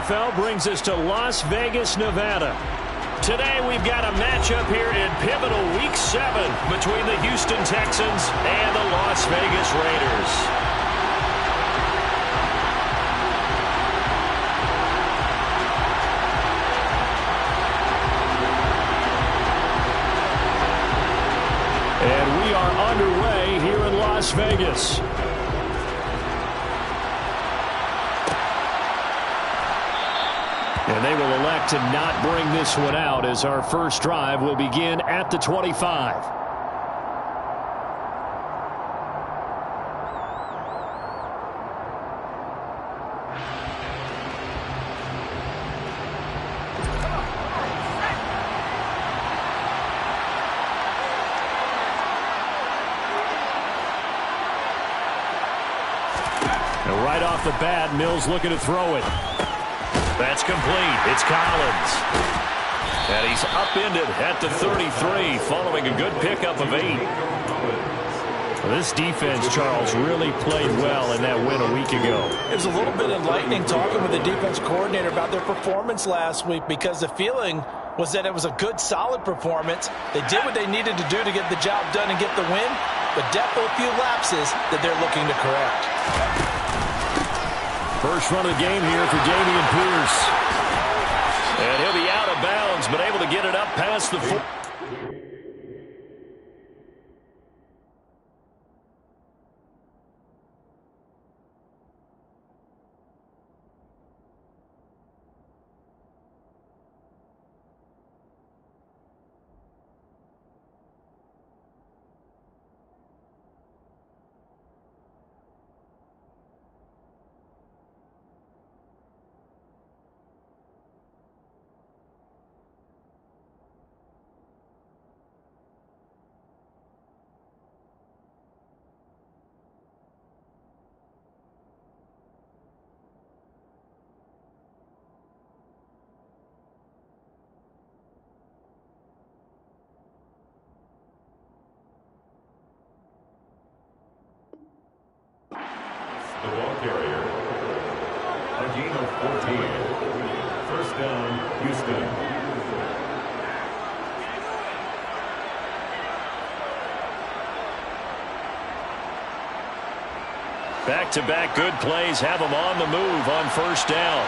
NFL brings us to Las Vegas, Nevada. Today we've got a matchup here in pivotal Week 7 between the Houston Texans and the Las Vegas Raiders. And we are underway here in Las Vegas. And they will elect to not bring this one out as our first drive will begin at the 25. And right off the bat, Mills looking to throw it. That's complete. It's Collins. And he's upended at the 33 following a good pickup of 8. This defense, Charles, really played well in that win a week ago. It was a little bit enlightening talking with the defense coordinator about their performance last week because the feeling was that it was a good, solid performance. They did what they needed to do to get the job done and get the win, but definitely a few lapses that they're looking to correct. First run of the game here for Dameon Pierce. And he'll be out of bounds, but able to get it up past the 4. The ball carrier, a gain of 14. First down, Houston. Back-to-back good plays have them on the move on first down.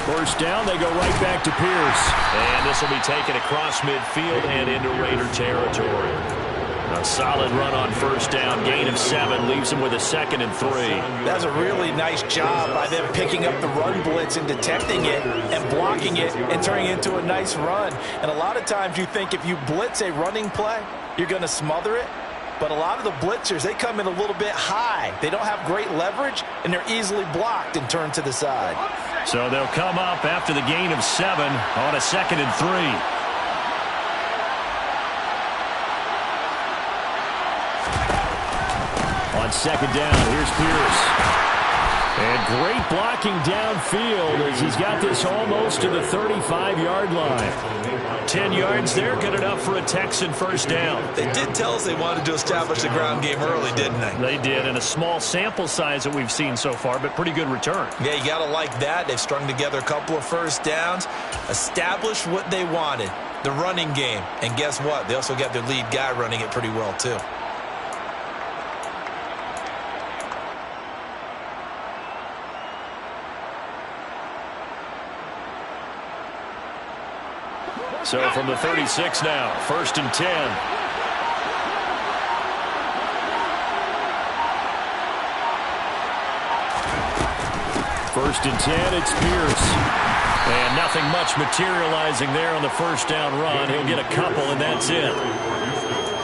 First down, they go right back to Pierce. And this will be taken across midfield and into Raider territory. A solid run on first down, gain of 7, leaves him with a 2nd and 3. That's a really nice job by them picking up the run blitz and detecting it and blocking it and turning it into a nice run. And a lot of times you think if you blitz a running play, you're going to smother it. But a lot of the blitzers, they come in a little bit high. They don't have great leverage, and they're easily blocked and turned to the side. So they'll come up after the gain of 7 on a 2nd and 3. On second down, here's Pierce. And great blocking downfield as he's got this almost to the 35-yard line. 10 yards there, good enough for a Texan first down. They did tell us they wanted to establish the ground game early, didn't they? They did, and a small sample size that we've seen so far, but pretty good return. Yeah, you got to like that. They've strung together a couple of first downs, established what they wanted, the running game. And guess what? They also got their lead guy running it pretty well, too. So from the 36 now, 1st and 10. First and 10, it's Pierce. And nothing much materializing there on the first down run. He'll get a couple, and that's it.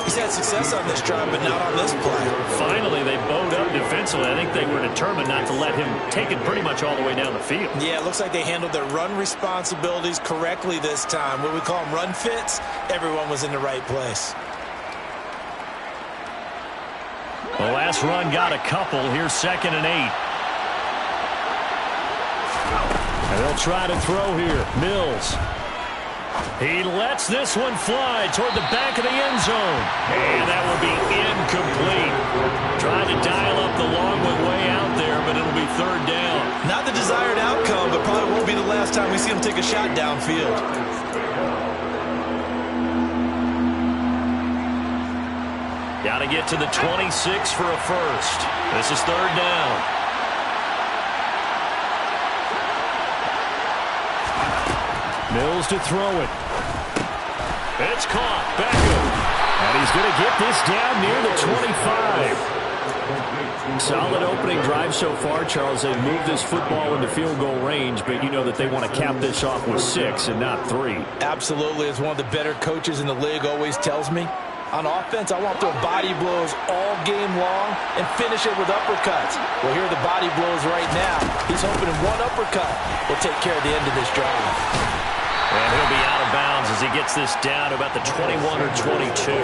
He's had success on this drive, but not on this play. Finally, they bowed up defensively. I think they were determined not to let him take it pretty much all the way down the field. Yeah, it looks like they handled their run responsibilities correctly this time. What we call them run fits, everyone was in the right place. The last run got a couple. Here's 2nd and 8. And they'll try to throw here. Mills. He lets this one fly toward the back of the end zone. And that will be incomplete. Trying to dial up the long one way out there, but it'll be third down. Not the desired outcome, but probably won't be the last time we see him take a shot downfield. Got to get to the 26 for a first. This is third down. Mills to throw it. It's caught. Beckham. And he's going to get this down near the 25. Solid opening drive so far, Charles. They've moved this football into field goal range, but you know that they want to cap this off with 6 and not 3. Absolutely. As one of the better coaches in the league always tells me, on offense, I want to throw body blows all game long and finish it with uppercuts. Well, here are the body blows right now. He's hoping one uppercut will take care of the end of this drive. And he'll be out of bounds as he gets this down to about the 21 or 22.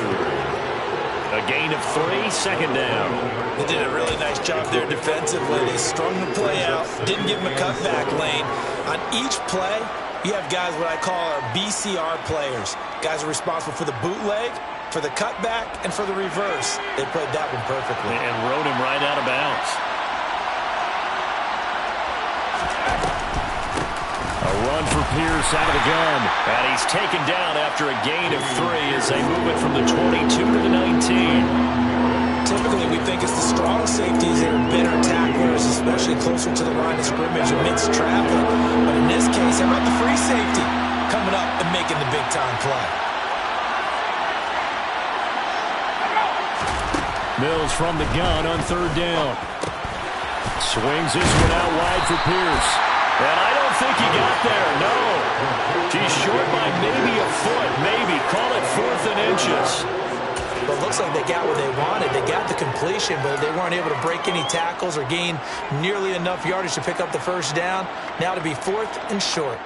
A gain of 3, second down. They did a really nice job there defensively. They strung the play out, didn't give him a cutback lane. On each play, you have guys what I call our BCR players. Guys are responsible for the bootleg, for the cutback, and for the reverse. They played that one perfectly. And rode him right out of bounds. A run for Pierce out of the gun. And he's taken down after a gain of 3 as they move it from the 22 to the 19. Typically, we think it's the strong safeties that are better tacklers, especially closer to the line of scrimmage amidst traffic. But in this case, how about the free safety coming up and making the big-time play? Mills from the gun on third down. Swings this one out wide for Pierce. And I don't think he got there, no. He's short by maybe a foot, maybe. Call it 4th and inches. Well, it looks like they got what they wanted. They got the completion, but they weren't able to break any tackles or gain nearly enough yardage to pick up the first down. Now to be 4th and short.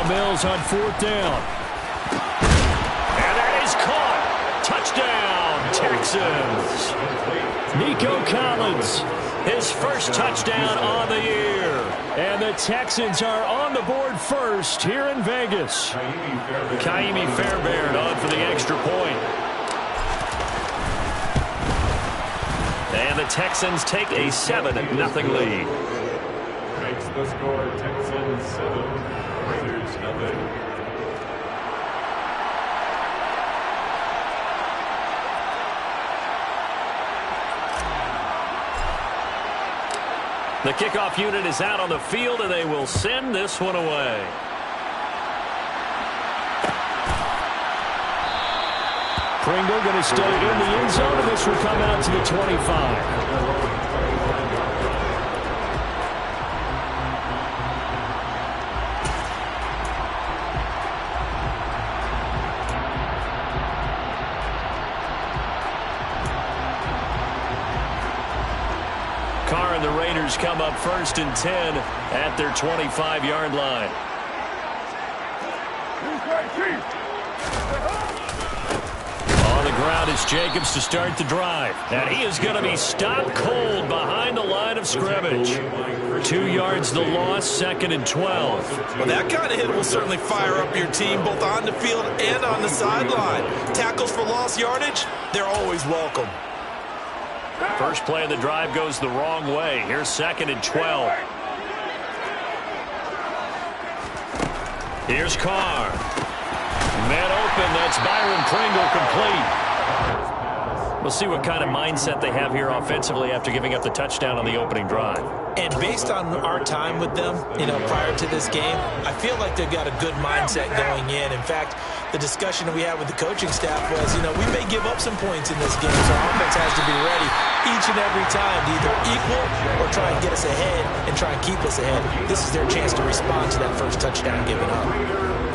Mills on 4th down. And that is caught. Touchdown, Texans. Nico Collins, his first touchdown on the year. And the Texans are on the board first here in Vegas. Kaimi Fairbairn on for the extra point. And the Texans take a 7-0 lead. Makes the score Texans 7. Raiders nothing. The kickoff unit is out on the field, and they will send this one away. Pringle going to stay in the end zone, and this will come out to the 25. And the Raiders come up 1st and 10 at their 25-yard line. On the ground is Jacobs to start the drive. And he is going to be stopped cold behind the line of scrimmage. 2 yards the loss, 2nd and 12. Well, that kind of hit will certainly fire up your team both on the field and on the sideline. Tackles for lost yardage, they're always welcome. First play of the drive goes the wrong way. Here's 2nd and 12. Here's Carr. Man open. That's Byron Pringle complete. We'll see what kind of mindset they have here offensively after giving up the touchdown on the opening drive. And based on our time with them, prior to this game, I feel like they've got a good mindset going in. In fact, the discussion that we had with the coaching staff was, we may give up some points in this game, so our offense has to be ready each and every time to either equal or try and get us ahead and try and keep us ahead. This is their chance to respond to that first touchdown given up.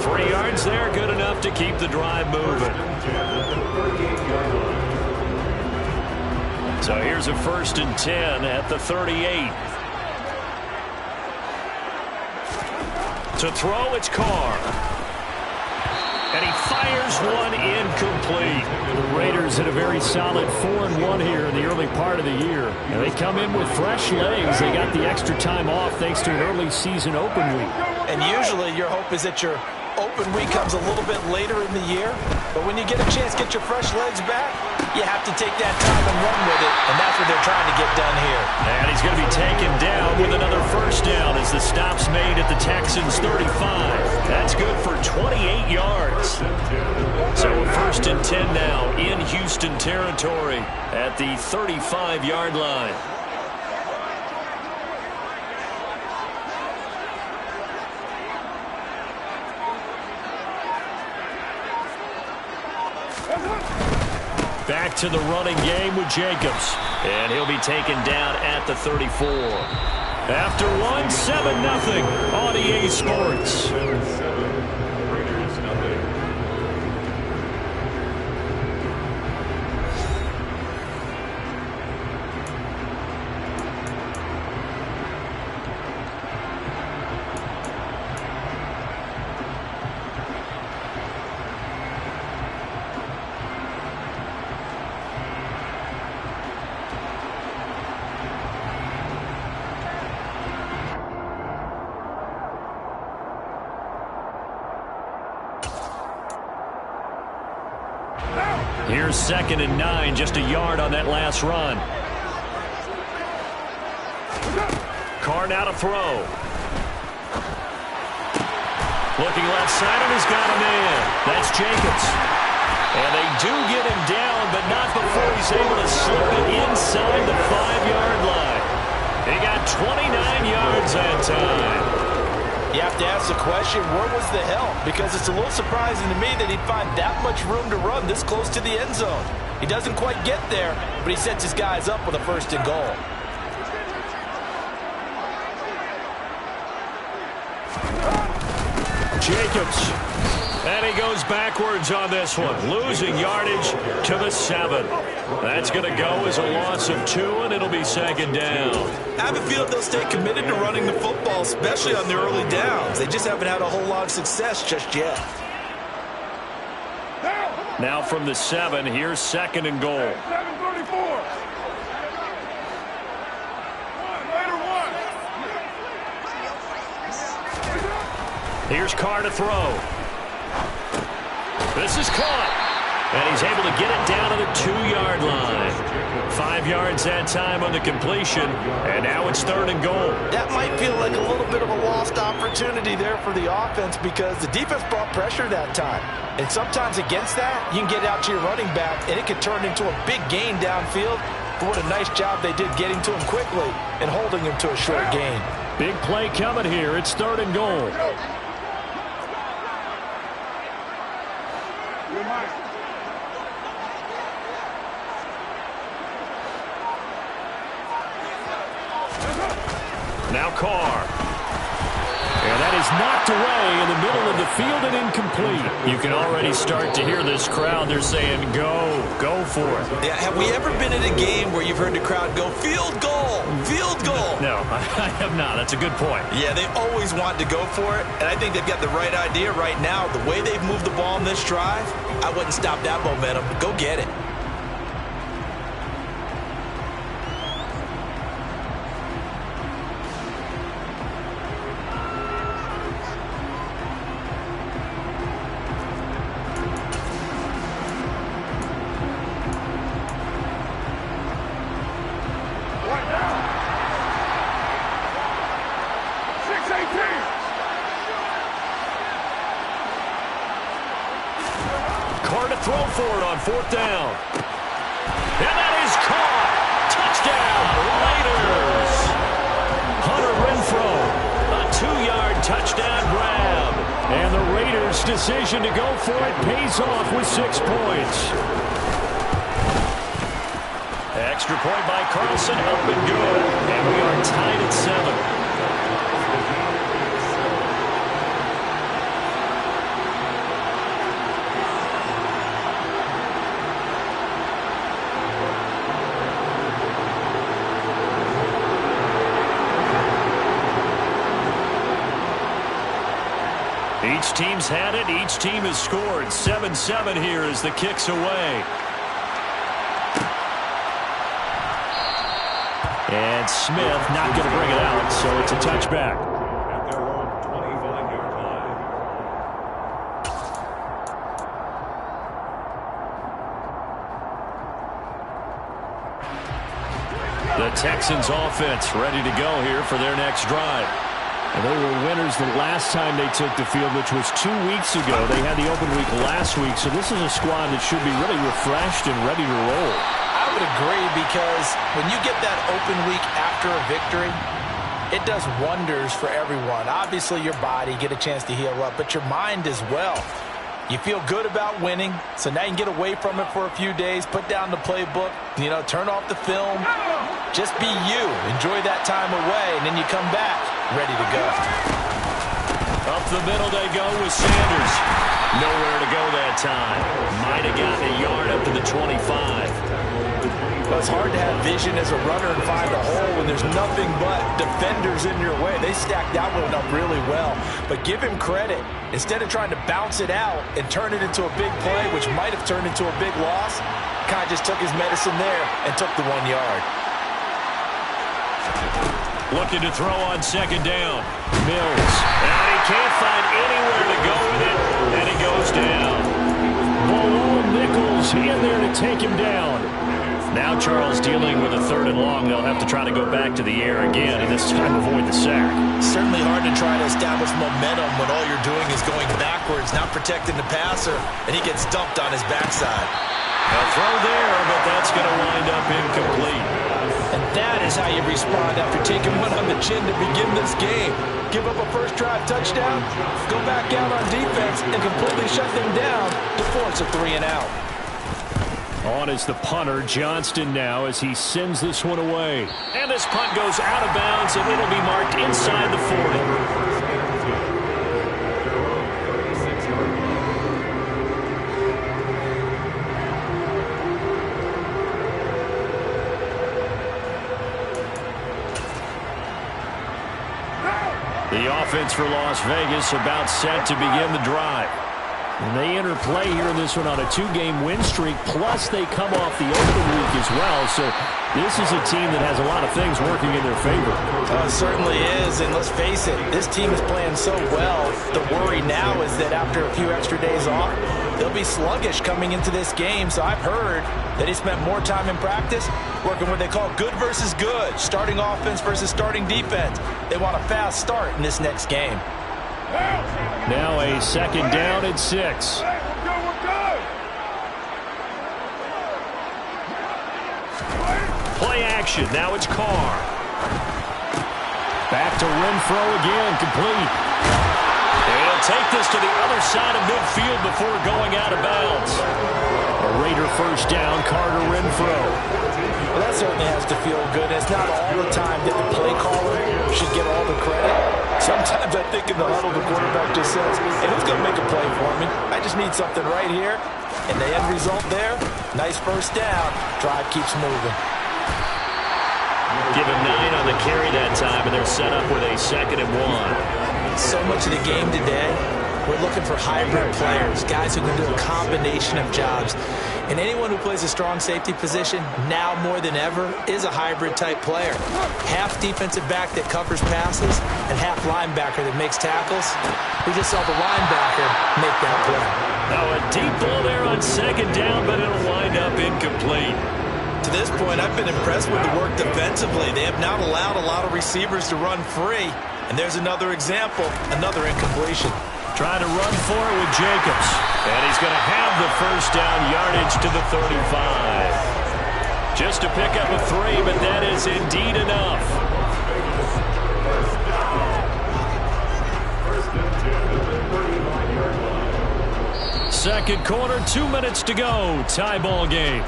3 yards there, good enough to keep the drive moving. So here's a 1st and 10 at the 38. To throw, it's Carr. And he fires one incomplete. The Raiders had a very solid 4-1 here in the early part of the year. And they come in with fresh legs. They got the extra time off thanks to an early season open week. And usually your hope is that your open week comes a little bit later in the year. But when you get a chance to get your fresh legs back, you have to take that time and run with it. And that's what they're trying to get done here. And he's going to be taken down with another first down as the stop's made at the Texans' 35. That's good for 28 yards. So a 1st and 10 now in Houston territory at the 35-yard line. Back to the running game with Jacobs. And he'll be taken down at the 34. After one, 7-0 on EA Sports. 7-7. Raiders nothing. Here's 2nd and 9, just a yard on that last run. Carr now to throw. Looking left side, and he's got a man. That's Jacobs. And they do get him down, but not before he's able to slip it inside the 5-yard line. He got 29 yards that time. You have to ask the question, where was the help? Because it's a little surprising to me that he'd find that much room to run this close to the end zone. He doesn't quite get there, but he sets his guys up with a 1st and goal. Jacobs. And he goes backwards on this one, losing yardage to the 7. That's going to go as a loss of 2, and it'll be 2nd down. I have a feeling they'll stay committed to running the football, especially on their early downs. They just haven't had a whole lot of success just yet. Now from the 7, here's 2nd and goal. 7:34. Here's Carr to throw. This is caught. And he's able to get it down to the 2-yard line. 5 yards that time on the completion. And now it's 3rd and goal. That might feel like a little bit of a lost opportunity there for the offense because the defense brought pressure that time. And sometimes against that, you can get out to your running back, and it could turn into a big gain downfield. But what a nice job they did getting to him quickly and holding him to a short gain. Big play coming here. It's 3rd and goal. Now Carr. And that is knocked away in the middle of the field and incomplete. You can already start to hear this crowd. They're saying, go for it. Yeah, have we ever been in a game where you've heard the crowd go, field goal, field goal? No, I have not. That's a good point. Yeah, they always want to go for it, and I think they've got the right idea right now. The way they've moved the ball in this drive, I wouldn't stop that momentum. Go get it. Carr to throw for it on 4th down. And that is caught. Touchdown, Raiders. Hunter Renfro, a 2-yard touchdown grab. And the Raiders' decision to go for it pays off with 6 points. Extra point by Carlson, up and good. And we are tied at 7. Each team's had it. Each team has scored. 7-7 here as the kick's away. And Smith not going to bring it out, so it's a touchback. At their own 25-yard line. The Texans offense ready to go here for their next drive. And they were winners the last time they took the field, which was 2 weeks ago. They had the open week last week, so this is a squad that should be really refreshed and ready to roll. I would agree, because when you get that open week after a victory, it does wonders for everyone. Obviously, your body, get a chance to heal up, but your mind as well. You feel good about winning, so now you can get away from it for a few days, put down the playbook, turn off the film. Just be you. Enjoy that time away, and then you come back ready to go. Up the middle they go with Sanders. Nowhere to go that time. Might have gotten a yard up to the 25. Well, it's hard to have vision as a runner and find a hole when there's nothing but defenders in your way. They stacked that one up really well. But give him credit. Instead of trying to bounce it out and turn it into a big play, which might have turned into a big loss, kind of just took his medicine there and took the 1 yard. Looking to throw on second down. Mills. And he can't find anywhere to go with it. And he goes down. Below Nichols in there to take him down. Now Charles dealing with a 3rd and long. They'll have to try to go back to the air again, and this time avoid the sack. Certainly hard to try to establish momentum when all you're doing is going backwards, not protecting the passer, and he gets dumped on his backside. A throw there, but that's going to wind up incomplete. And that is how you respond after taking one on the chin to begin this game. Give up a first drive touchdown, go back out on defense, and completely shut them down to force a 3 and out. On is the punter, Johnston, now as he sends this one away. And this punt goes out of bounds, and it'll be marked inside the 40. The offense for Las Vegas about set to begin the drive. And they enter play here in this one on a 2-game win streak, plus they come off the open week as well. So this is a team that has a lot of things working in their favor. It certainly is, and let's face it, this team is playing so well. The worry now is that after a few extra days off, they'll be sluggish coming into this game. So I've heard that he spent more time in practice working what they call good versus good, starting offense versus starting defense. They want a fast start in this next game. Now a 2nd down and 6. Play action. Now it's Carr. Back to Renfro again, complete. They'll take this to the other side of midfield before going out of bounds. A Raider first down, Carter Renfro. Well, that certainly has to feel good. It's not all the time that the play caller should get all the credit. Sometimes I think in the huddle, the quarterback just says, hey, who's going to make a play for me? I just need something right here. And the end result there, nice first down. Drive keeps moving. Give him 9 on the carry that time, and they're set up with a 2nd and 1. So much of the game today, we're looking for hybrid players, guys who can do a combination of jobs. And anyone who plays a strong safety position, now more than ever, is a hybrid-type player. Half defensive back that covers passes, and half linebacker that makes tackles. We just saw the linebacker make that play. Now a deep ball there on 2nd down, but it'll wind up incomplete. To this point, I've been impressed with the work defensively. They have not allowed a lot of receivers to run free. And there's another example, another incompletion. Trying to run for it with Jacobs. And he's going to have the first down yardage to the 35. Just to pick up a 3, but that is indeed enough. Second quarter, 2 minutes to go. Tie ball game.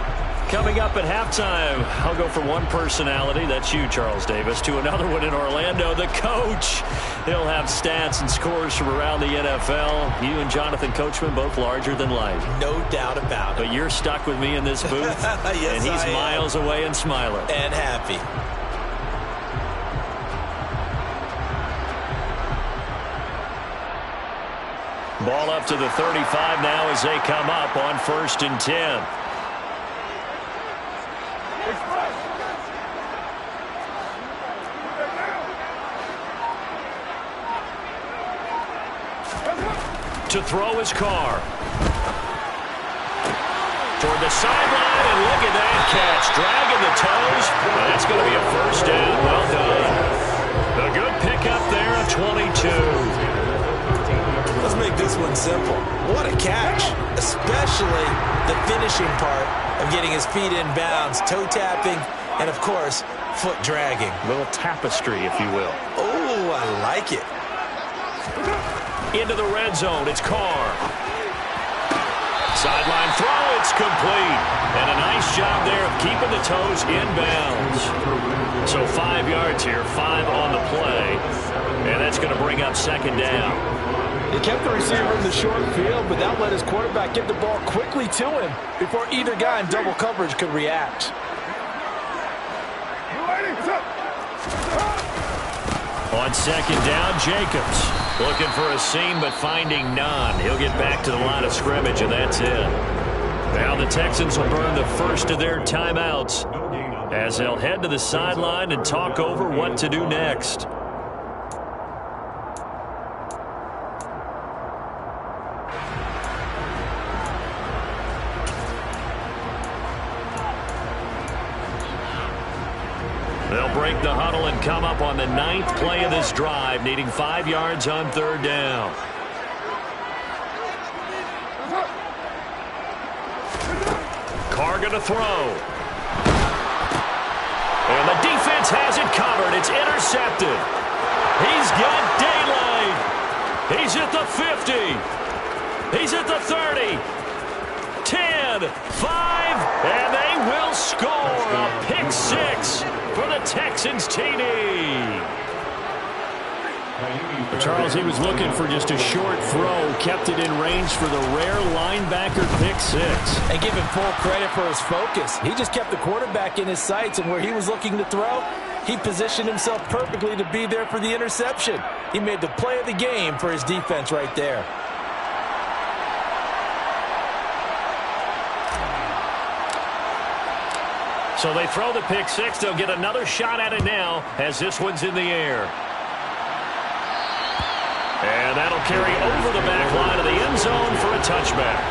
Coming up at halftime, I'll go from one personality, that's you, Charles Davis, to another one in Orlando, the coach. He'll have stats and scores from around the NFL. You and Jonathan Coachman, both larger than life. No doubt about it. But you're stuck with me in this booth, yes, and he's miles away and smiling. And happy. Ball up to the 35 now as they come up on 1st and 10. To throw his car. Toward the sideline, and look at that catch. Dragging the toes. That's going to be a 1st down. Well done. A good pickup there of 22. Let's make this one simple. What a catch, especially the finishing part of getting his feet in bounds, toe tapping, and, of course, foot dragging. A little tapestry, if you will. Oh, I like it. Into the red zone, it's Carr. Sideline throw, it's complete. And a nice job there of keeping the toes in bounds. So 5 yards here, 5 on the play. And that's going to bring up 2nd down. He kept the receiver in the short field, but that let his quarterback get the ball quickly to him before either guy in double coverage could react. On 2nd down, Jacobs. Looking for a seam, but finding none. He'll get back to the line of scrimmage, and that's it. Now the Texans will burn the first of their timeouts as they'll head to the sideline and talk over what to do next. They'll break the huddle and come up on the 9th play of this drive, needing 5 yards on 3rd down. Carr going to throw. And the defense has it covered. It's intercepted. He's got daylight. He's at the 50. He's at the 30. 10, 5, and they will score a pick 6 for the Texans TD. Charles, he was looking for just a short throw, kept it in range for the rare linebacker pick 6. And give him full credit for his focus. He just kept the quarterback in his sights, and where he was looking to throw, he positioned himself perfectly to be there for the interception. He made the play of the game for his defense right there. So they throw the pick 6. They'll get another shot at it now as this one's in the air. And that'll carry over the back line of the end zone for a touchback.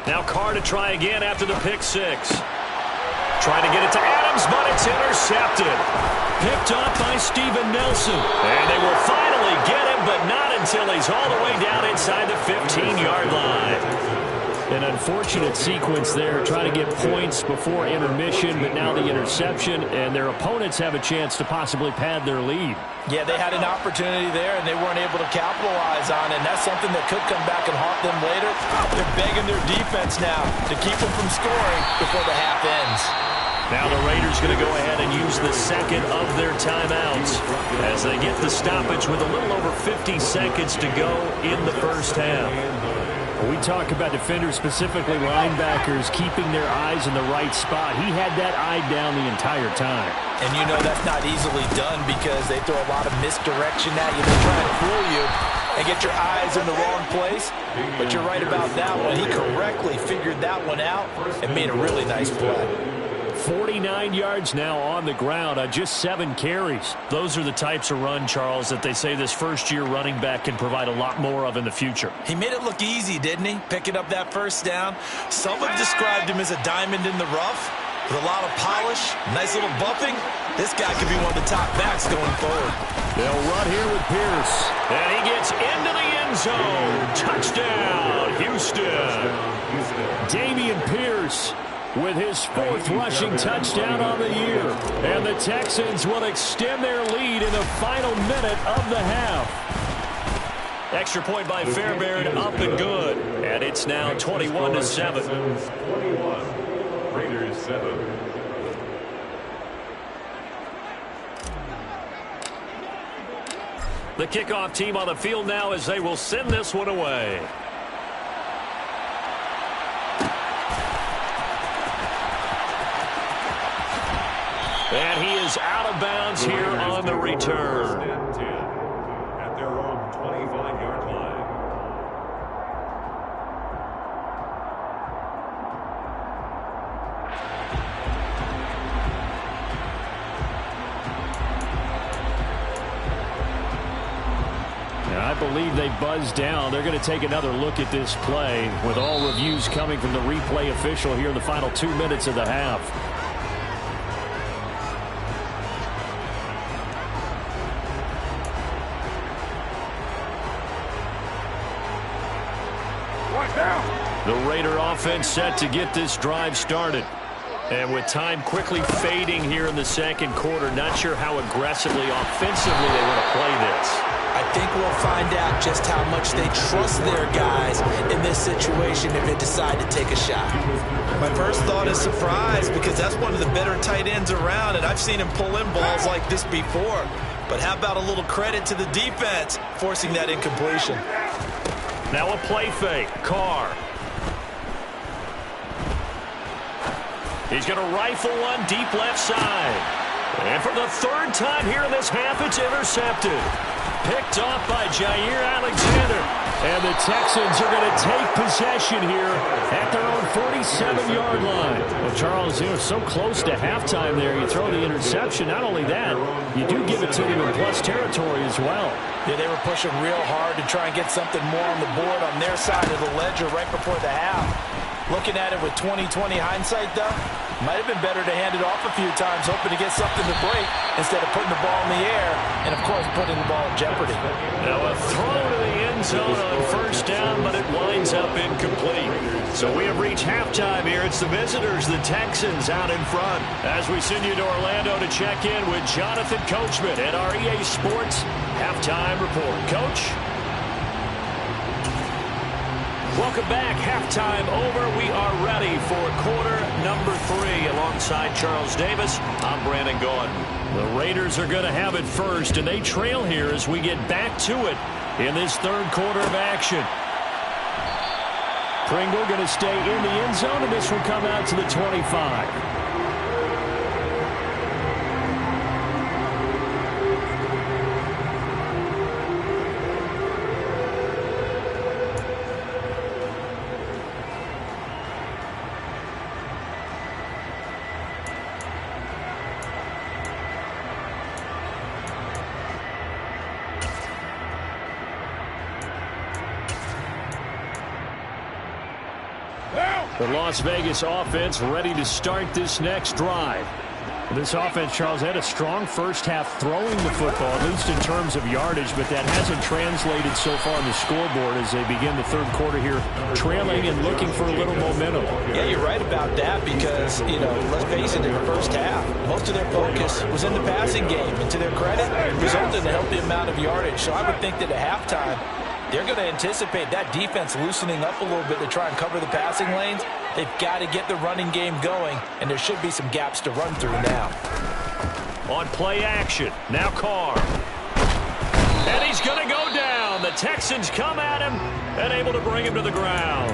Now Carr to try again after the pick 6. Trying to get it to Adams, but it's intercepted. Picked off by Steven Nelson. And they will finally get him, but not until he's all the way down inside the 15-yard line. An unfortunate sequence there, trying to get points before intermission, but now the interception, and their opponents have a chance to possibly pad their lead. Yeah, they had an opportunity there, and they weren't able to capitalize on it, and that's something that could come back and haunt them later. They're begging their defense now to keep them from scoring before the half ends. Now the Raiders going to go ahead and use the second of their timeouts as they get the stoppage with a little over 50 seconds to go in the first half. We talk about defenders, specifically linebackers, keeping their eyes in the right spot. He had that eye down the entire time. And you know that's not easily done because they throw a lot of misdirection at you. They're trying to fool you and get your eyes in the wrong place. But you're right about that one. He correctly figured that one out and made a really nice play. 49 yards now on the ground on just 7 carries. Those are the types of run, Charles, that they say this first-year running back can provide a lot more of in the future. He made it look easy, didn't he? Picking up that first down. Some have described him as a diamond in the rough with a lot of polish, nice little buffing. This guy could be one of the top backs going forward. They'll run here with Pierce. And he gets into the end zone. Touchdown, Houston. Dameon Pierce with his 4th rushing touchdown on the year. And the Texans will extend their lead in the final minute of the half. Extra point by Fairbairn, up and good. And it's now 21-7. 21. Raiders 7. The kickoff team on the field now as they will send this one away. And he is out of bounds here on the return. At their own 25-yard line. I believe they buzzed down. They're going to take another look at this play with all reviews coming from the replay official here in the final 2 minutes of the half. The Raider offense set to get this drive started. And with time quickly fading here in the second quarter, not sure how aggressively, offensively they want to play this. I think we'll find out just how much they trust their guys in this situation if they decide to take a shot. My first thought is surprise, because that's one of the better tight ends around, and I've seen him pull in balls like this before. But how about a little credit to the defense forcing that incompletion? Now a play fake. Carr. He's going to rifle one deep left side. And for the third time here in this half, it's intercepted. Picked off by Jair Alexander. And the Texans are going to take possession here at their own 47-yard line. Well, Charles, they were so close to halftime there. You throw the interception. Not only that, you do give it to them in plus territory as well. Yeah, they were pushing real hard to try and get something more on the board on their side of the ledger right before the half. Looking at it with 20/20 hindsight, though, might have been better to hand it off a few times, hoping to get something to break instead of putting the ball in the air and, of course, putting the ball in jeopardy. Now a throw to the end zone on first down, but it winds up incomplete. So we have reached halftime here. It's the visitors, the Texans, out in front. As we send you to Orlando to check in with Jonathan Coachman at our EA Sports Halftime Report. Coach? Welcome back. Halftime over. We are ready for quarter number 3. Alongside Charles Davis, I'm Brandon Gordon. The Raiders are going to have it first, and they trail here as we get back to it in this third quarter of action. Pringle going to stay in the end zone, and this will come out to the 25. The Las Vegas offense ready to start this next drive. This offense, Charles, had a strong first half throwing the football, at least in terms of yardage, but that hasn't translated so far on the scoreboard as they begin the third quarter here, trailing and looking for a little momentum. Yeah, you're right about that because, let's face it, in the first half, most of their focus was in the passing game. And to their credit, it resulted in a healthy amount of yardage. So I would think that at halftime, they're going to anticipate that defense loosening up a little bit to try and cover the passing lanes. They've got to get the running game going, and there should be some gaps to run through now. On play action, now Carr. And he's going to go down. The Texans come at him and able to bring him to the ground.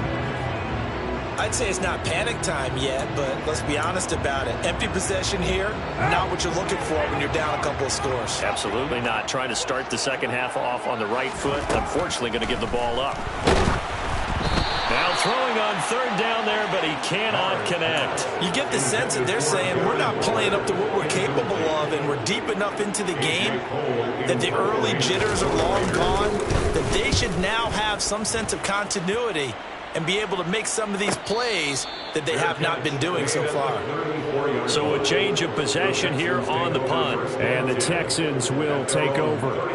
I'd say it's not panic time yet, but let's be honest about it. Empty possession here, not what you're looking for when you're down a couple of scores. Absolutely not. Trying to start the second half off on the right foot. Unfortunately, going to give the ball up. Now throwing on third down there, but he cannot connect. You get the sense that they're saying we're not playing up to what we're capable of, and we're deep enough into the game that the early jitters are long gone, that they should now have some sense of continuity and be able to make some of these plays that they have not been doing so far. So a change of possession here on the punt. And the Texans will take over.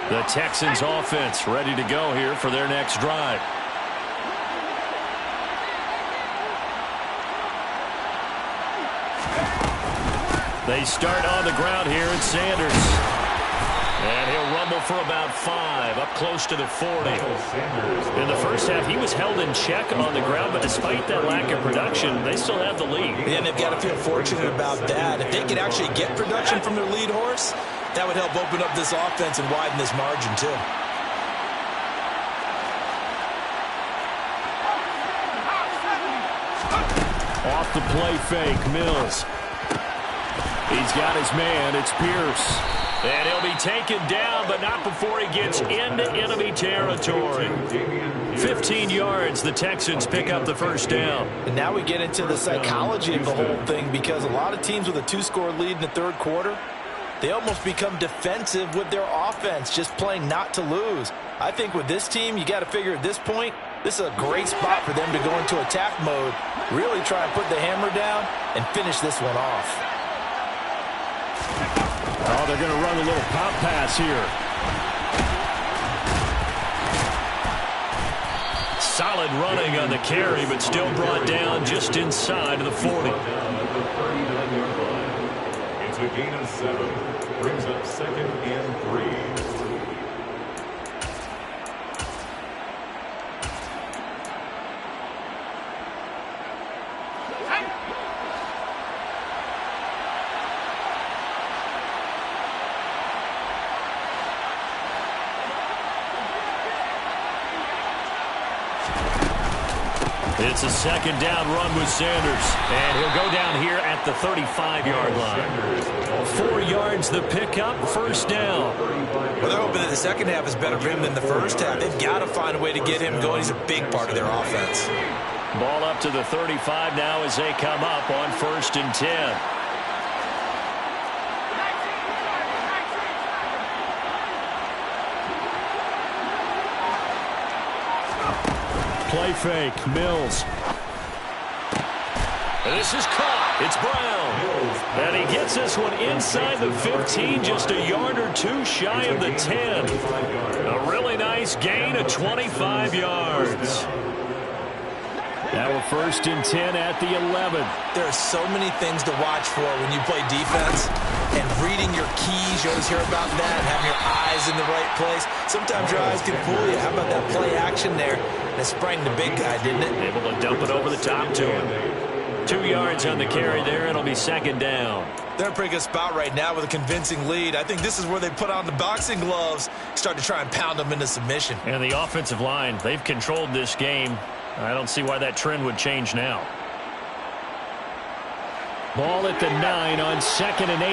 The Texans offense ready to go here for their next drive. They start on the ground here at Sanders. And he'll rumble for about 5, up close to the 40. In the first half, he was held in check on the ground, but despite that lack of production, they still have the lead. Yeah, and they've got to feel fortunate about that. If they could actually get production from their lead horse, that would help open up this offense and widen this margin, too. Off the play fake, Mills. He's got his man. It's Pierce. And he'll be taken down, but not before he gets into enemy territory. 15 yards, the Texans pick up the first down. And now we get into the psychology of the whole thing, because a lot of teams with a 2-score lead in the third quarter, they almost become defensive with their offense, just playing not to lose. I think with this team, you got to figure at this point, this is a great spot for them to go into attack mode, really try and put the hammer down and finish this one off. Oh, they're going to run a little pop pass here. Solid running on the carry, but still brought down just inside of the 40. It's a gain of 7. Brings up 2nd and 3. It's a 2nd down run with Sanders. And he'll go down here at the 35-yard line. 4 yards the pickup, first down. Well, they're hoping that the second half is better for him than the first half. They've got to find a way to get him going. He's a big part of their offense. Ball up to the 35 now as they come up on 1st and 10. Play fake, Mills. And this is caught. It's Brown. And he gets this one inside the 15, just a yard or 2 shy of the 10. A really nice gain of 25 yards. Now we're 1st and 10 at the 11. There are so many things to watch for when you play defense. And reading your keys, you always hear about that, and having your eyes in the right place. Sometimes your eyes can fool you. How about that play action there? And it sprang the big guy, didn't it? Able to dump it over the top to him. 2 yards on the carry there. It'll be 2nd down. They're in a pretty good spot right now with a convincing lead. I think this is where they put on the boxing gloves, start to try and pound them into submission. And the offensive line, they've controlled this game. I don't see why that trend would change now. Ball at the 9 on 2nd and 8.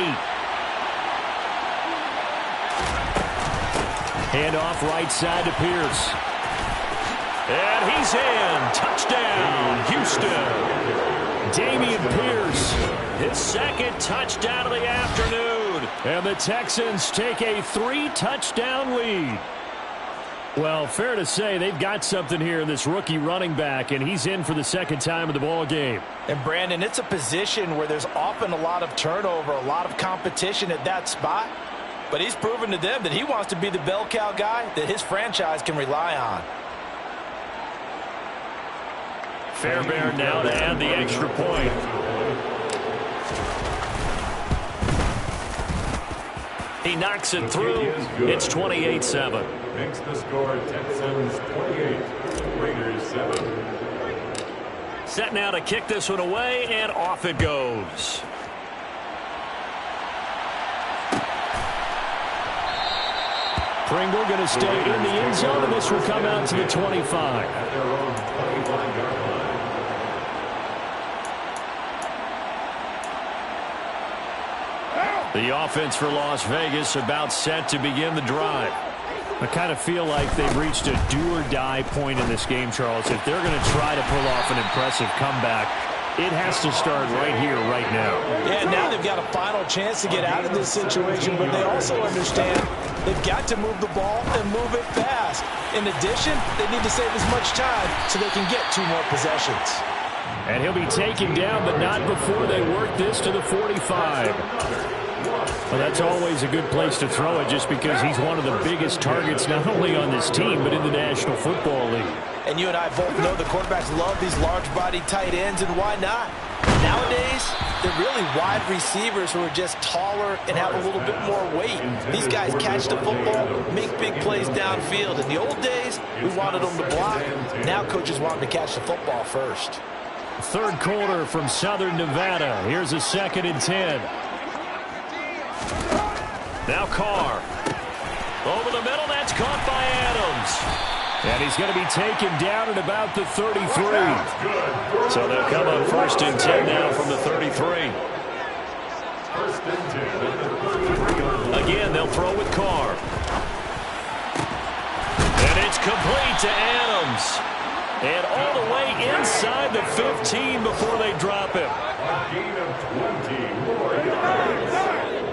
Hand off right side to Pierce. And he's in. Touchdown, Houston. Dameon Pierce, his 2nd touchdown of the afternoon. And the Texans take a 3-touchdown lead. Well, fair to say they've got something here in this rookie running back, and he's in for the 2nd time of the ball game. And, Brandon, it's a position where there's often a lot of turnover, a lot of competition at that spot. But he's proven to them that he wants to be the bell cow guy that his franchise can rely on. Fairbairn now to add the extra point. He knocks it through. It's 28-7. Makes the score Texans 28, Raiders 7. Set now to kick this one away, and off it goes. Pringle going to stay in the end zone, and this will come out to the 25. At their own 25-yard line. The offense for Las Vegas about set to begin the drive. I kind of feel like they've reached a do-or-die point in this game, Charles. If they're going to try to pull off an impressive comeback, it has to start right here, right now. Yeah, now they've got a final chance to get out of this situation, but they also understand they've got to move the ball and move it fast. In addition, they need to save as much time so they can get 2 more possessions. And he'll be taken down, but not before they work this to the 45. Well, that's always a good place to throw it just because he's one of the biggest targets not only on this team but in the National Football League. And you and I both know the quarterbacks love these large-bodied tight ends, and why not? Nowadays, they're really wide receivers who are just taller and have a little bit more weight. These guys catch the football, make big plays downfield. In the old days, we wanted them to block. Now coaches want them to catch the football first. Third quarter from Southern Nevada. Here's a 2nd and 10. Now Carr. Over the middle, that's caught by Adams. And he's going to be taken down at about the 33. So they'll come up 1st and 10 now from the 33. 1st and 10 at the 33. Again, they'll throw with Carr. And it's complete to Adams. And all the way inside the 15 before they drop him. A gain of 20 more yards.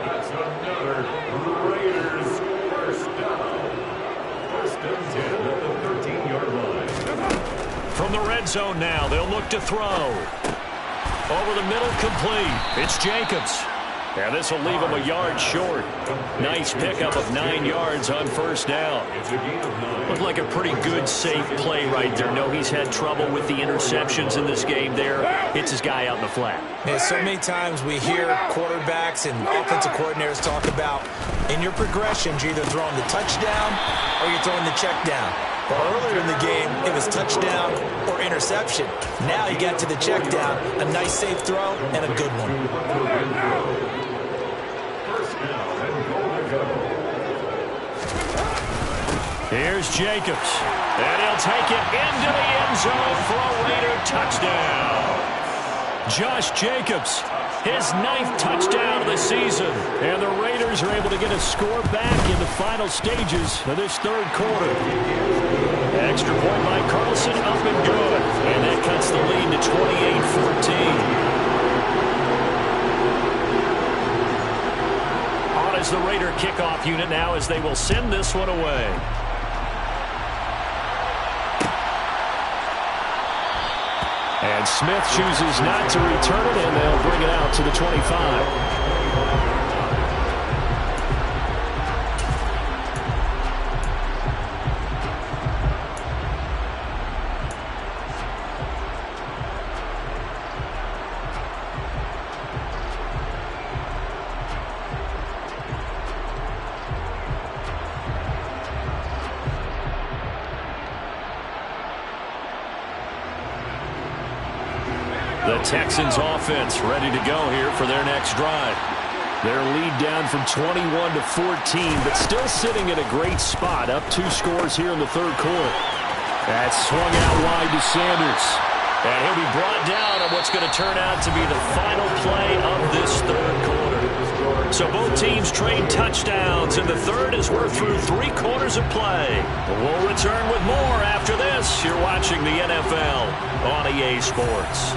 That's another Raiders first down. 1st and 10 at the 13-yard line. From the red zone now, they'll look to throw. Over the middle, complete. It's Jacobs. And this will leave him a yard short. Nice pickup of 9 yards on 1st down. It's a gain of 9. Looked like a pretty good, safe play right there. No, he's had trouble with the interceptions in this game there. Hits his guy out in the flat. Yeah, so many times we hear quarterbacks and offensive coordinators talk about in your progressions, you're either throwing the touchdown or you're throwing the check down. Well, earlier in the game, it was touchdown or interception. Now you got to the check down, a nice safe throw, and a good one. First down and goal to go. Here's Jacobs. And he'll take it into the end zone for a Raider touchdown. Josh Jacobs, his 9th touchdown of the season. And the Raiders are able to get a score back in the final stages of this 3rd quarter. Extra point by Carlson, up and good. And that cuts the lead to 28-14. On is the Raider kickoff unit now as they will send this one away. And Smith chooses not to return it, and they'll bring it out to the 25. The Texans offense ready to go here for their next drive. Their lead down from 21 to 14, but still sitting at a great spot, up 2 scores here in the 3rd quarter. That's swung out wide to Sanders. And he'll be brought down on what's going to turn out to be the final play of this 3rd quarter. So both teams trade touchdowns, and the 3rd as we're through 3 quarters of play. We'll return with more after this. You're watching the NFL on EA Sports.